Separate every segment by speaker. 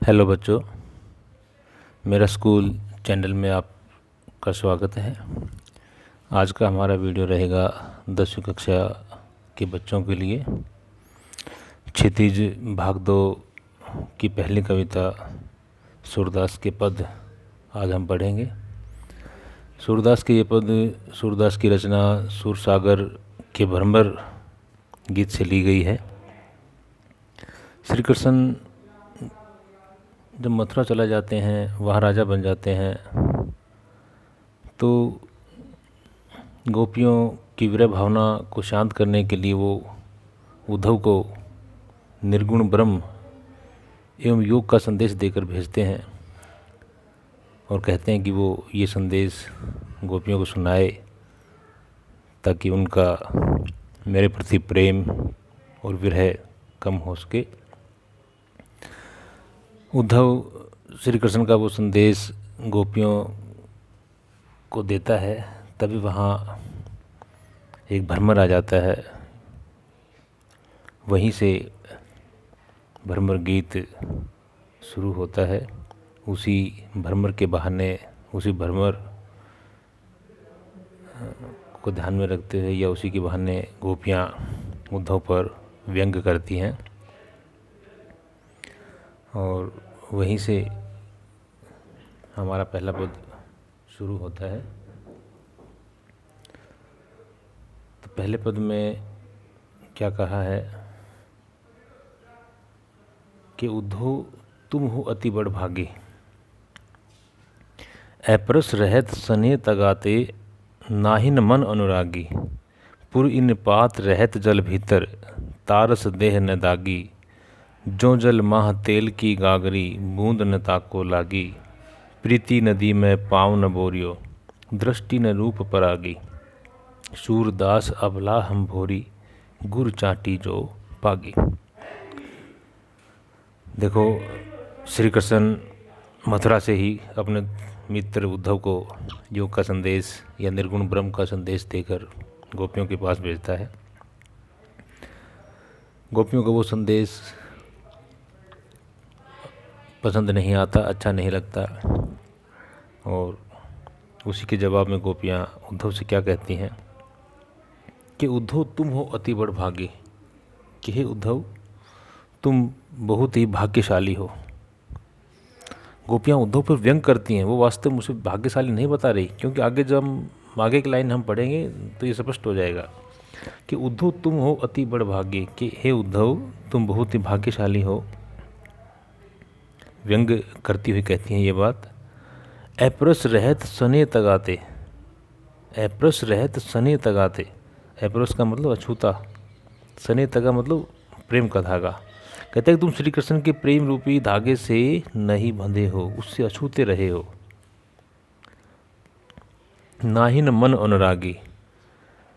Speaker 1: Hello बच्चों, मेरा school channel में आपका स्वागत है। आज का हमारा वीडियो रहेगा 10वीं कक्षा के बच्चों के लिए। क्षितिज भाग 2 की पहली कविता सूरदास के पद आज हम पढ़ेंगे। सूरदास के ये पद सूरदास की रचना सूरसागर के भ्रमर गीत से ली गई है। श्री कृष्ण जब मथुरा चला जाते हैं, वहाँ राजा बन जाते हैं, तो गोपियों की विरह भावना को शांत करने के लिए वो उद्धव को निर्गुण ब्रह्म एवं योग का संदेश देकर भेजते हैं और कहते हैं कि वो ये संदेश गोपियों को सुनाए ताकि उनका मेरे प्रति प्रेम और विरह कम हो सके। उद्धव श्री कृष्ण का वो संदेश गोपियों को देता है, तभी वहाँ एक भ्रमर आ जाता है। वहीं से भ्रमर गीत शुरू होता है। उसी भ्रमर के बहाने, उसी भ्रमर को ध्यान में रखते हुए या उसी के बहाने गोपियाँ उद्धव पर व्यंग करती हैं और वहीं से हमारा पहला पद शुरू होता है। तो पहले पद में क्या कहा है कि उद्धव तुम हो अति बड़ भागे, ऐपरस रहत सने तगाते, नाहिन मन अनुरागी, पुर इन पात रहत जल भीतर, तारस देह न दागी, जो जल माह तेल की गागरी, बूंद न ताको लागी, प्रीति नदी में पाँव न बोरियो, दृष्टि न रूप परागी, सूरदास अबला हम भोरी, गुर चाटी जो पागी। देखो, श्री कृष्ण मथुरा से ही अपने मित्र उद्धव को योग का संदेश या निर्गुण ब्रह्म का संदेश देकर गोपियों के पास भेजता है। गोपियों को वो संदेश पसंद नहीं आता, अच्छा नहीं लगता और उसी के जवाब में गोपियाँ उद्धव से क्या कहती हैं कि उद्धव तुम हो अति बड़ भागे, कि हे उद्धव तुम बहुत ही भाग्यशाली हो। गोपियाँ उद्धव पर व्यंग करती हैं, वो वास्तव में उसे भाग्यशाली नहीं बता रही, क्योंकि आगे जब आगे की लाइन हम पढ़ेंगे तो ये स्पष्ट हो जाएगा कि उद्धव तुम हो अति बड़ भागे, कि हे उद्धव तुम बहुत ही भाग्यशाली हो। व्यंग करती हुई कहती हैं ये बात। ऐपरस रहत सने तगाते, ऐपरस रहत सने तगाते, ऐपरस का मतलब अछूता, सने तगा मतलब प्रेम का धागा। कहते हैं कि तुम श्री कृष्ण के प्रेम रूपी धागे से नहीं बंधे हो, उससे अछूते रहे हो। ना ही न मन अनुरागी,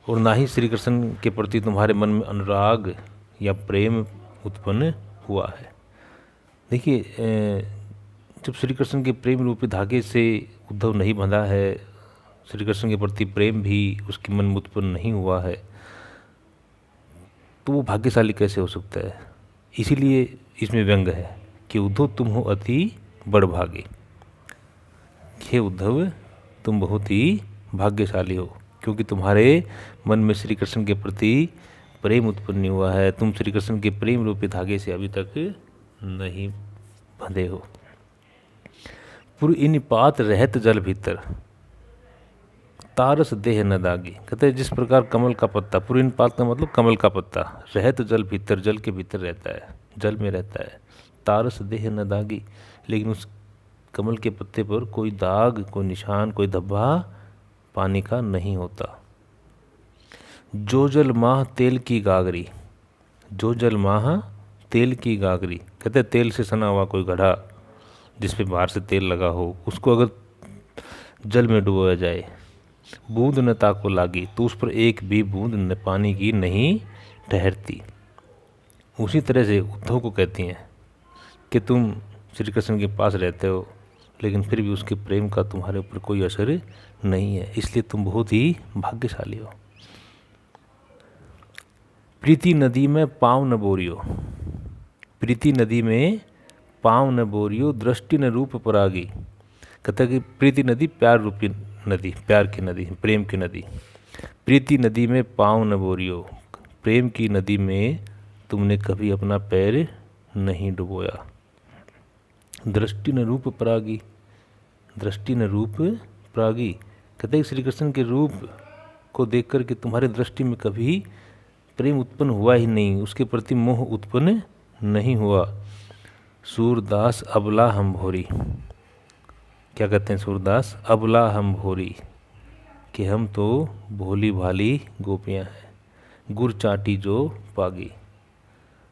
Speaker 1: और ना ही श्री कृष्ण के प्रति तुम्हारे मन में अनुराग या प्रेम उत्पन्न हुआ है। देखिए, जब श्री कृष्ण के प्रेम रूपी धागे से उद्धव नहीं बंधा है, श्री कृष्ण के प्रति प्रेम भी उसके मन में उत्पन्न नहीं हुआ है, तो वो भाग्यशाली कैसे हो सकता है। इसीलिए इसमें व्यंग है कि उद्धव तुम हो अति बड़ भागे, हे उद्धव तुम बहुत ही भाग्यशाली हो, क्योंकि तुम्हारे मन में श्री कृष्ण के प्रति प्रेम उत्पन्न हुआ है। तुम श्री कृष्ण के प्रेम रूपी धागे से अभी तक नहीं बंधे हो। पुर इन पात रहत जल भीतर, तारस देह न दागी। कहते हैं जिस प्रकार कमल का पत्ता, पुर इन पात का मतलब कमल का पत्ता, रहत जल भीतर, जल के भीतर रहता है, जल में रहता है, तारस देह न दागी, लेकिन उस कमल के पत्ते पर कोई दाग, कोई निशान, कोई धब्बा पानी का नहीं होता। जो जल माह तेल की गागरी, जो जल माह तेल की गागरी, कहते हैं तेल से सना हुआ कोई घड़ा जिस पे बाहर से तेल लगा हो, उसको अगर जल में डुबोया जाए, बूंद न ताको लागी, तो उस पर एक भी बूंद न पानी की नहीं ठहरती। उसी तरह से उद्धव को कहती हैं कि तुम श्री कृष्ण के पास रहते हो, लेकिन फिर भी उसके प्रेम का तुम्हारे ऊपर कोई असर नहीं है, इसलिए तुम बहुत ही भाग्यशाली हो। प्रीति नदी में पाँव न बोरियो, प्रीति नदी में पाँव न बोरियो दृष्टि न रूप परागी। कहता है कि प्रीति नदी प्यार रूपी नदी, प्यार की नदी, प्रेम की नदी। प्रीति नदी में पाँव न बोरियो, प्रेम की नदी में तुमने कभी अपना पैर नहीं डुबोया। दृष्टि न रूप परागी, दृष्टि न रूप परागी, कहते हैं श्री कृष्ण के रूप को देख कर के तुम्हारे दृष्टि में कभी प्रेम उत्पन्न हुआ ही नहीं, उसके प्रति मोह उत्पन्न नहीं हुआ। सूरदास अबला हम भोरी, क्या कहते हैं सूरदास? अबला हम भोरी, कि हम तो भोली भाली गोपियाँ हैं। गुड़ चाटी जो पागी,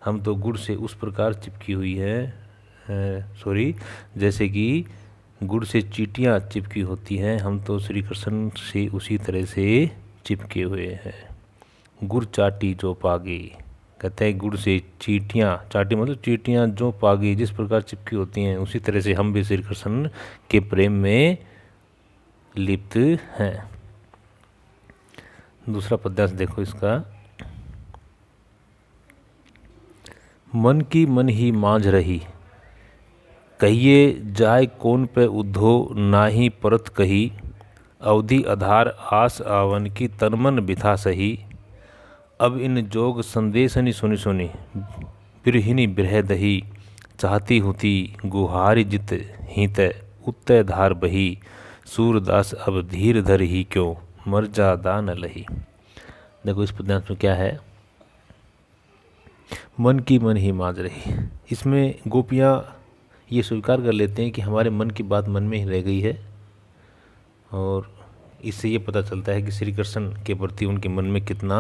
Speaker 1: हम तो गुड़ से उस प्रकार चिपकी हुई है, जैसे कि गुड़ से चींटियाँ चिपकी होती हैं, हम तो श्री कृष्ण से उसी तरह से चिपके हुए हैं। गुड़ चाटी जो पागी, कहते हैं गुड़ से चींटियाँ, चाटी मतलब चींटियाँ जो पागी, जिस प्रकार चिपकी होती हैं उसी तरह से हम भी श्री कृष्ण के प्रेम में लिप्त हैं। दूसरा पद्यांश देखो इसका। मन की मन ही मांझ रही, कहिए जाय कौन पे उद्धो नाही परत कही। अवधि आधार आस आवन की तन मन बिथा सही। अब इन जोग संदेशनि सुनि सुनि, बिरहिनी बिरह दही। चाहती हुती गुहारी जित हित, उत्तय धार बही। सूरदास अब धीर धर ही क्यों, मर्यादा न लही। देखो इस पद्यांश में क्या है, मन की मन ही मांझ रही। इसमें गोपियाँ ये स्वीकार कर लेते हैं कि हमारे मन की बात मन में ही रह गई है, और इससे ये पता चलता है कि श्री कृष्ण के प्रति उनके मन में कितना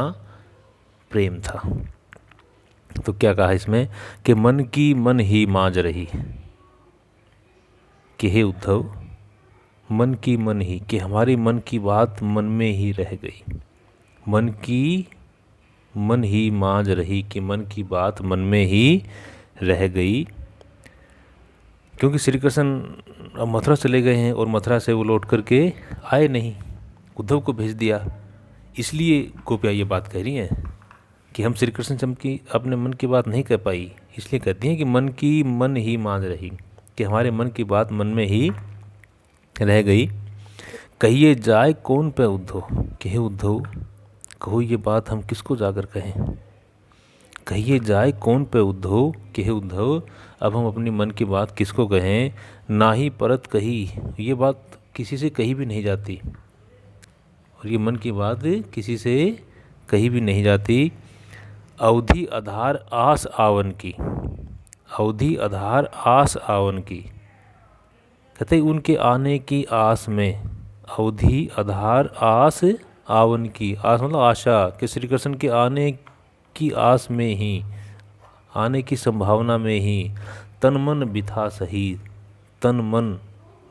Speaker 1: प्रेम था। तो क्या कहा इसमें कि मन की मन ही मांझ रही, कि हे उद्धव मन की मन ही, कि हमारे मन की बात मन में ही रह गई। मन की मन ही मांझ रही, कि मन की बात मन में ही रह गई, क्योंकि श्री कृष्ण मथुरा चले गए हैं और मथुरा से वो लौट करके आए नहीं, उद्धव को भेज दिया। इसलिए गोपियाँ ये बात कह रही हैं कि हम श्री कृष्ण से की अपने मन की बात नहीं कह पाई, इसलिए कहती हैं कि मन की मन ही मांझ रही, कि हमारे मन की बात मन में ही रह गई। कहिए जाए कौन पे उद्धव, कि हे उद्धव कहो ये बात हम किसको जाकर कहें। कहिए जाए कौन पे उद्धव, कि हे उद्धव अब हम अपनी मन की बात किसको कहें। ना ही परत कही, ये बात किसी से कही भी नहीं जाती, और ये मन की बात किसी से कही भी नहीं जाती। अवधि आधार आस आवन की, अवधि आधार आस आवन की, कहते उनके आने की आस में। अवधि आधार आस आवन की, आस मतलब आशा, कि श्री कृष्ण के आने की आस में ही, आने की संभावना में ही तन मन बिथा सही। तन मन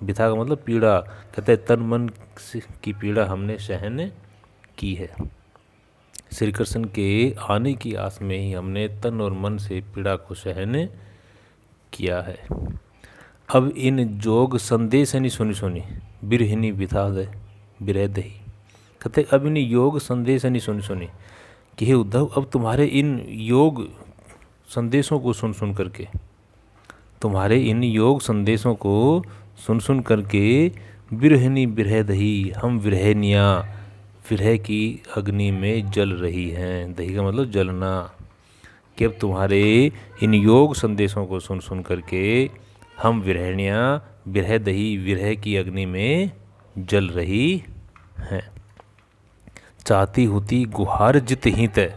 Speaker 1: बिथा का मतलब पीड़ा, कहते हैं तन मन की पीड़ा हमने सहन की है। श्री कृष्ण के आने की आस में ही हमने तन और मन से पीड़ा को सहन किया है। अब इन जोग संदेशनि सुनि सुनि, बिरहिनी बिथा दे बिरह दही। कहते अब इन योग संदेशनि सुनि सुनि, कि हे उद्धव अब तुम्हारे इन योग संदेशों को सुन सुन करके, तुम्हारे इन योग संदेशों को सुन सुन करके बिरहनी बिरह दही, हम विरहनियाँ विरह की अग्नि में जल रही हैं। दही का मतलब जलना, कि अब तुम्हारे इन योग संदेशों को सुन सुन करके हम विरहनियाँ बिरह दही, विरह की अग्नि में जल रही हैं। चाहती होती गुहार जित ही तय,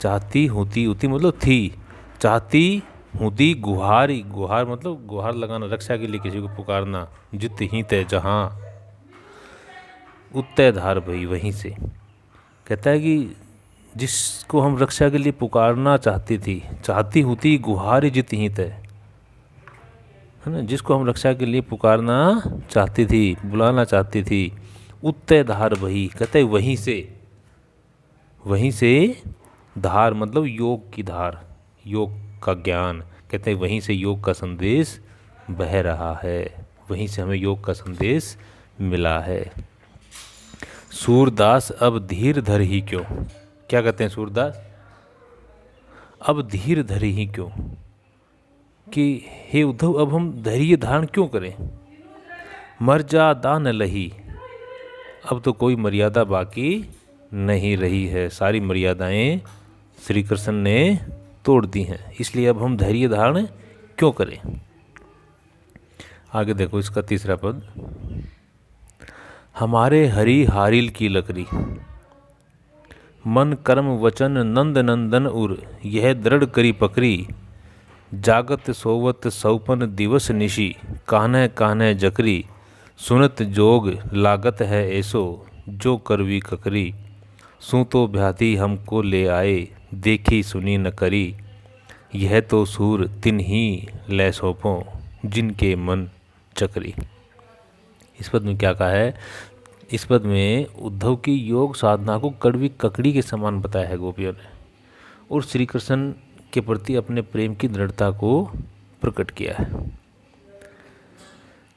Speaker 1: चाहती होती, होती मतलब थी, चाहती होती गुहारी, गुहार मतलब गुहार लगाना, रक्षा के लिए किसी को पुकारना। जित ही तय जहाँ, उत्तय धार भई, वहीं से। कहता है कि जिसको हम रक्षा के लिए पुकारना चाहती थी, चाहती होती गुहार जित ही तय, है ना, जिसको हम रक्षा के लिए पुकारना चाहती थी, बुलाना चाहती थी, उत्तय धार वही, कहते वहीं से, वहीं से धार मतलब योग की धार, योग का ज्ञान, कहते हैं वहीं से योग का संदेश बह रहा है, वहीं से हमें योग का संदेश मिला है। सूरदास अब धीर धर ही क्यों, क्या कहते हैं सूरदास, अब धीर धर ही क्यों, कि हे उद्धव अब हम धैर्य धारण क्यों करें, मर्यादा न लही, अब तो कोई मर्यादा बाकी नहीं रही है, सारी मर्यादाएं श्री कृष्ण ने तोड़ दी हैं, इसलिए अब हम धैर्य धारण क्यों करें। आगे देखो इसका तीसरा पद, हमारे हरि हारिल की लकड़ी, मन कर्म वचन नंद नंदन उर, यह दृढ़ करी पकड़ी, जागत सोवत सौपन दिवस निशी, कान्ह कान्ह जकरी, सुनत जोग लागत है ऐसो, जो करवी ककरी, सू तो भ्याति हमको ले आए, देखी सुनी न करी, यह तो सूर तिन ही लै सौंपो, जिनके मन चक्री। इस पद में क्या कहा है, इस पद में उद्धव की योग साधना को कड़वी ककड़ी के समान बताया है गोपियों ने, और श्री कृष्ण के प्रति अपने प्रेम की दृढ़ता को प्रकट किया है।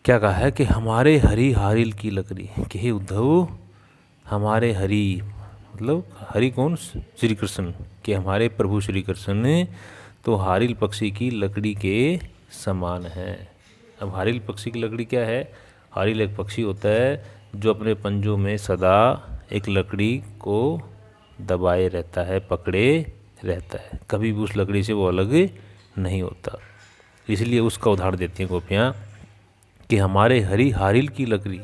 Speaker 1: क्या कहा है कि हमारे हरि हारिल की लकड़ी, कि हे उद्धव हमारे हरि, मतलब हरि कौन, श्री कृष्ण, कि हमारे प्रभु श्री कृष्ण ने तो हारिल पक्षी की लकड़ी के समान है। अब हारिल पक्षी की लकड़ी क्या है, हारिल एक पक्षी होता है जो अपने पंजों में सदा एक लकड़ी को दबाए रहता है, पकड़े रहता है, कभी भी उस लकड़ी से वो अलग नहीं होता। इसलिए उसका उदाहरण देती हैं गोपियाँ कि हमारे हरि हारिल की लकड़ी,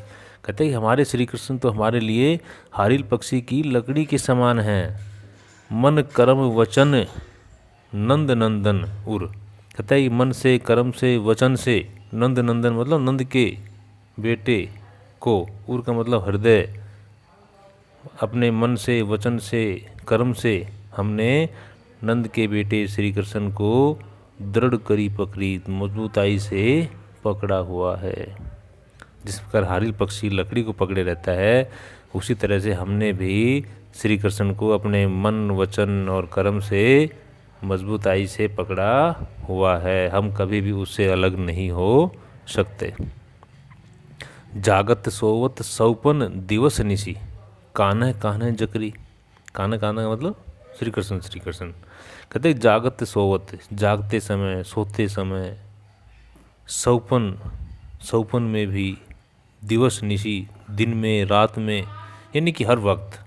Speaker 1: कहते हैं हमारे श्री कृष्ण तो हमारे लिए हारिल पक्षी की लकड़ी के समान हैं। मन कर्म वचन नंद नंदन उर, कहता है मन से कर्म से वचन से, नंद नंदन मतलब नंद के बेटे को, उर का मतलब हृदय, अपने मन से वचन से कर्म से हमने नंद के बेटे श्री कृष्ण को दृढ़ करी पकड़ी, मजबूताई से पकड़ा हुआ है। जिस प्रकार हारिल पक्षी लकड़ी को पकड़े रहता है, उसी तरह से हमने भी श्री कृष्ण को अपने मन वचन और कर्म से मजबूताई से पकड़ा हुआ है, हम कभी भी उससे अलग नहीं हो सकते। जागत सोवत सौपन दिवस निशी, कान्ह कान्ह जकरी, कान्ह कान्ह का मतलब श्री कृष्ण, श्री कृष्ण कहते जागत सोवत, जागते समय सोते समय, सौपन, सौपन में भी, दिवस निशी दिन में रात में, यानी कि हर वक्त,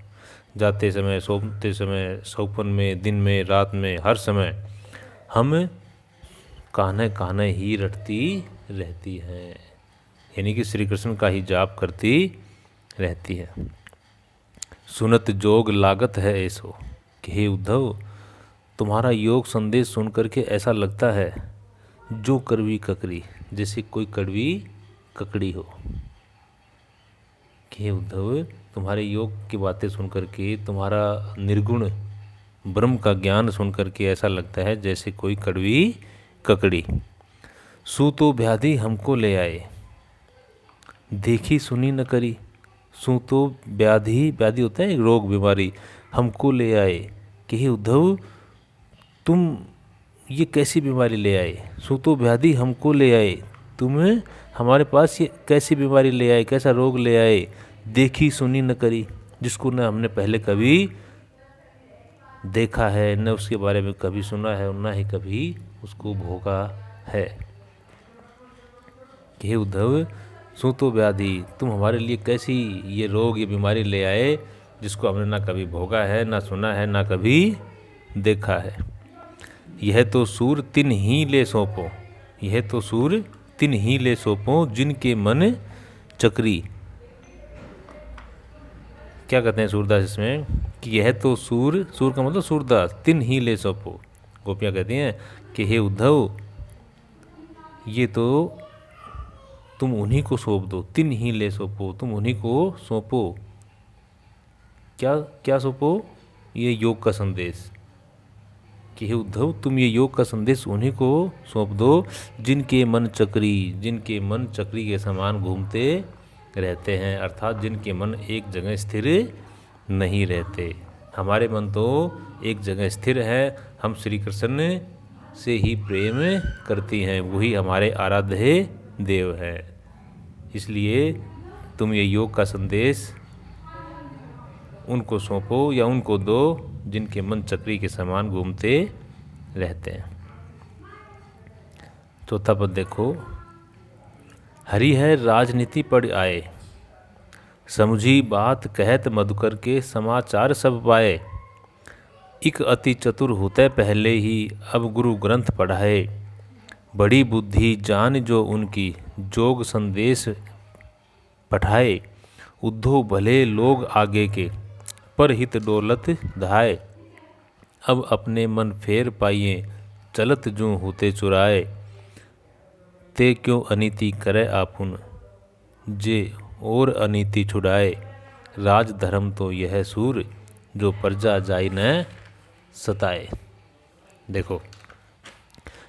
Speaker 1: जाते समय सोते समय, सौपन में, दिन में रात में, हर समय हम कान्ह कान्ह ही रटती रहती हैं, यानी कि श्री कृष्ण का ही जाप करती रहती है। सुनत जोग लागत है ऐसो, कि हे उद्धव तुम्हारा योग संदेश सुन करके ऐसा लगता है, जो कड़वी ककड़ी, जैसे कोई कड़वी ककड़ी हो। कि हे उद्धव तुम्हारे योग की बातें सुन करके, तुम्हारा निर्गुण ब्रह्म का ज्ञान सुन करके ऐसा लगता है जैसे कोई कड़वी ककड़ी। सू तो व्याधि हमको ले आए, देखी सुनी न करी, सू तो व्याधि, व्याधि होता है रोग बीमारी, हमको ले आए, कि हे उद्धव तुम ये कैसी बीमारी ले आए, सू तो व्याधि हमको ले आए, तुम्हें हमारे पास ये कैसी बीमारी ले आए, कैसा रोग ले आए, देखी सुनी न करी, जिसको न हमने पहले कभी देखा है, न उसके बारे में कभी सुना है, और न ही कभी उसको भोगा है। कि हे उद्धव सू तो व्याधि, तुम हमारे लिए कैसी ये रोग ये बीमारी ले आए, जिसको हमने ना कभी भोगा है, ना सुना है, ना कभी देखा है। यह तो सूर तिन ही ले सौंपो, यह तो सूर तिन ही ले सौंपो, जिनके मन चक्री। क्या कहते हैं सूरदास इसमें, कि यह तो सूर, सूर का मतलब सूरदास, तिन ही ले सौंपो। गोपियाँ कहती हैं कि हे उद्धव ये तो तुम उन्हीं को सौंप दो, तिन ही ले सौंपो, तुम उन्हीं को सौंपो। क्या क्या सौंपो, ये योग का संदेश, कि हे उद्धव तुम ये योग का संदेश उन्हीं को सौंप दो, जिनके मन चक्री, जिनके मन चक्री के समान घूमते रहते हैं, अर्थात जिनके मन एक जगह स्थिर नहीं रहते। हमारे मन तो एक जगह स्थिर है, हम श्री कृष्ण से ही प्रेम करती हैं, वही हमारे आराध्य देव है। इसलिए तुम ये योग का संदेश उनको सौंपो या उनको दो, जिनके मन चक्री के समान घूमते रहते हैं। चौथा पद देखो, हरि है राजनीति पढ़ आए, समझी बात कहत मधुकर के समाचार सब पाए। इक अति चतुर होते पहले ही अब गुरु ग्रंथ पढ़ाए, बड़ी बुद्धि जान जो उनकी जोग संदेश पठाए। उद्धव भले लोग आगे के पर हित डोलत धाए, अब अपने मन फेर पाइए चलत जो होते चुराए। ते क्यों अनीति करे आपुन जे और अनीति छुड़ाए, राज धर्म तो यह सूर जो प्रजा जाई न सताए। देखो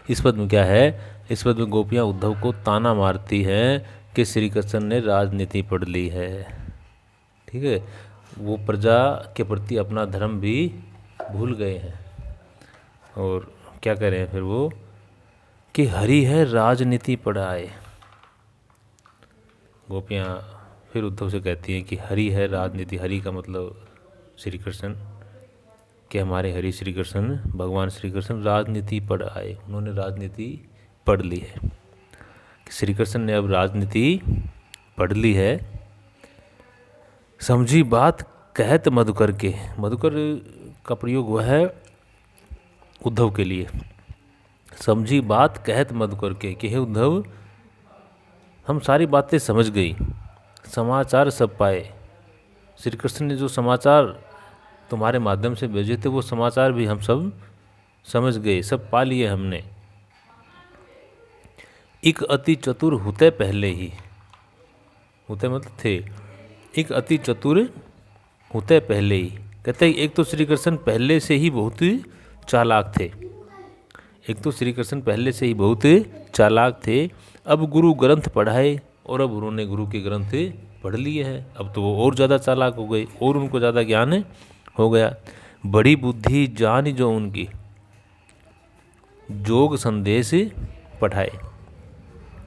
Speaker 1: इस पद में क्या है, इस पद में गोपियाँ उद्धव को ताना मारती हैं कि श्री कृष्ण ने राजनीति पढ़ ली है। ठीक है, वो प्रजा के प्रति अपना धर्म भी भूल गए हैं। और क्या कह रहे हैं फिर वो कि हरि है राजनीति पढ़ाए। गोपियाँ फिर उद्धव से कहती हैं कि हरि है राजनीति, हरि का मतलब श्री कृष्ण, कि हमारे हरि श्री कृष्ण भगवान श्री कृष्ण राजनीति पढ़ आए, उन्होंने राजनीति पढ़ ली है। कि श्री कृष्ण ने अब राजनीति पढ़ ली है। समझी बात कहत मधुकर के, मधुकर का प्रयोग हुआ है उद्धव के लिए। समझी बात कहत मधुकर के, कि हे उद्धव हम सारी बातें समझ गई, समाचार सब पाए। श्री कृष्ण ने जो समाचार तुम्हारे माध्यम से भेजे थे वो समाचार भी हम सब समझ गए, सब पा लिए हमने। एक अति चतुर होते पहले ही, होते मतलब थे, एक अति चतुर होते पहले ही, कहते हैं एक तो श्री कृष्ण पहले से ही बहुत चालाक थे, एक तो श्री कृष्ण पहले से ही बहुत चालाक थे। अब गुरु ग्रंथ पढ़ाए और अब उन्होंने गुरु के ग्रंथ पढ़ लिए हैं, अब तो वो और ज़्यादा चालाक हो गए और उनको ज़्यादा ज्ञान हो गया। बड़ी बुद्धि जान जो उनकी जोग संदेश पढ़ाए,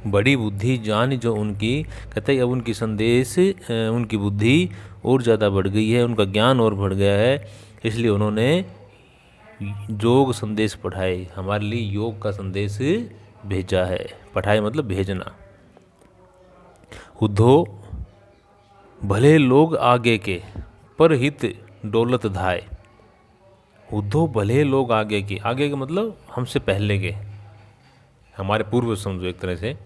Speaker 1: बड़ी बुद्धि जान जो उनकी, कहते हैं अब उनकी संदेश उनकी बुद्धि और ज़्यादा बढ़ गई है, उनका ज्ञान और बढ़ गया है, इसलिए उन्होंने योग संदेश पढ़ाए, हमारे लिए योग का संदेश भेजा है। पढ़ाए मतलब भेजना। उद्धव भले लोग आगे के पर हित डोलत धाए, उद्धव भले लोग आगे के मतलब हमसे पहले के, हमारे पूर्व समझो एक तरह से।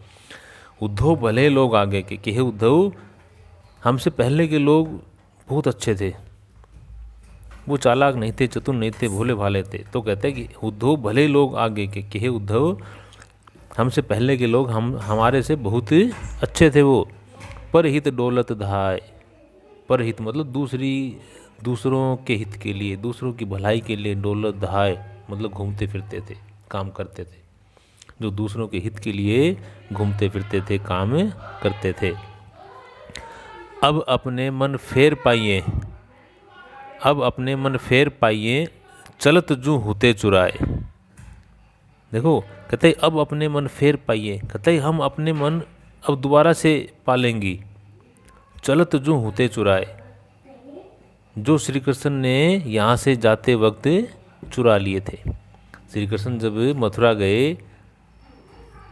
Speaker 1: उद्धव भले लोग आगे के, कि हे उद्धव हमसे पहले के लोग बहुत अच्छे थे, वो चालाक नहीं थे, चतुर नहीं थे, भोले भाले थे। तो कहते हैं कि उद्धव भले लोग आगे के, कि हे उद्धव हमसे पहले के लोग हमारे से बहुत अच्छे थे वो। पर हित डोलत धाय, पर हित मतलब दूसरों के हित के लिए, दूसरों की भलाई के लिए, डोलत धाय मतलब घूमते फिरते थे, काम करते थे, जो दूसरों के हित के लिए घूमते फिरते थे, काम करते थे। अब अपने मन फेर पाइए, अब अपने मन फेर पाइए चलत जू होते चुराए। देखो कहते अब अपने मन फेर पाइए, कहते हम अपने मन अब दोबारा से पालेंगी, चलत जू होते चुराए, जो श्री कृष्ण ने यहाँ से जाते वक्त चुरा लिए थे। श्री कृष्ण जब मथुरा गए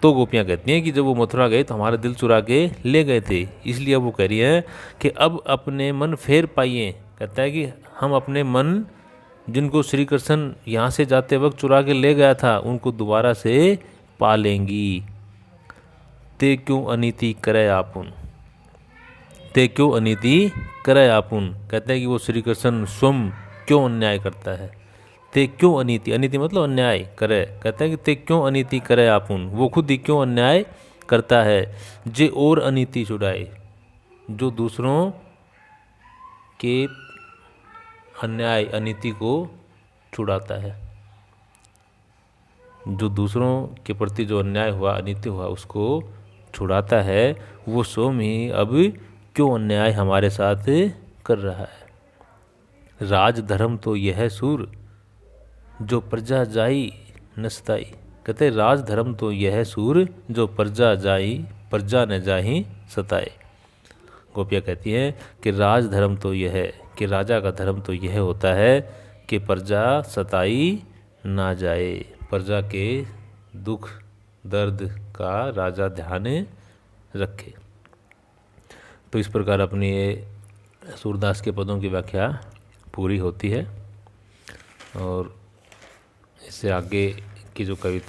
Speaker 1: तो गोपियाँ कहती हैं कि जब वो मथुरा गए तो हमारा दिल चुरा के ले गए थे, इसलिए अब वो कह रही है कि अब अपने मन फेर पाइए। कहता है कि हम अपने मन जिनको श्री कृष्ण यहाँ से जाते वक्त चुरा के ले गया था उनको दोबारा से पालेंगी। ते क्यों अनीति करे आपुन, ते क्यों अनीति करे आपुन, कहते हैं कि वो श्री कृष्ण स्वयं क्यों अन्याय करता है। ते क्यों अनीति, अनीति मतलब अन्याय करे, कहते हैं कि ते क्यों अनीति करे आपुन, वो खुद ही क्यों अन्याय करता है। जे और अनीति छुड़ाए, जो दूसरों के अन्याय अनीति को छुड़ाता है, जो दूसरों के प्रति जो अन्याय हुआ अनीति हुआ उसको छुड़ाता है, वो स्वयं ही अब क्यों अन्याय हमारे साथ कर रहा है। राज धर्म तो यह सूर जो प्रजा जाई न सताई, कहते राज धर्म तो यह सूर जो प्रजा न जाही सताए। गोपियाँ कहती हैं कि राज धर्म तो यह है, कि राजा का धर्म तो यह होता है कि प्रजा सताई ना जाए, प्रजा के दुख दर्द का राजा ध्याने रखे। तो इस प्रकार अपनी ये सूरदास के पदों की व्याख्या पूरी होती है। और इससे आगे की जो कविता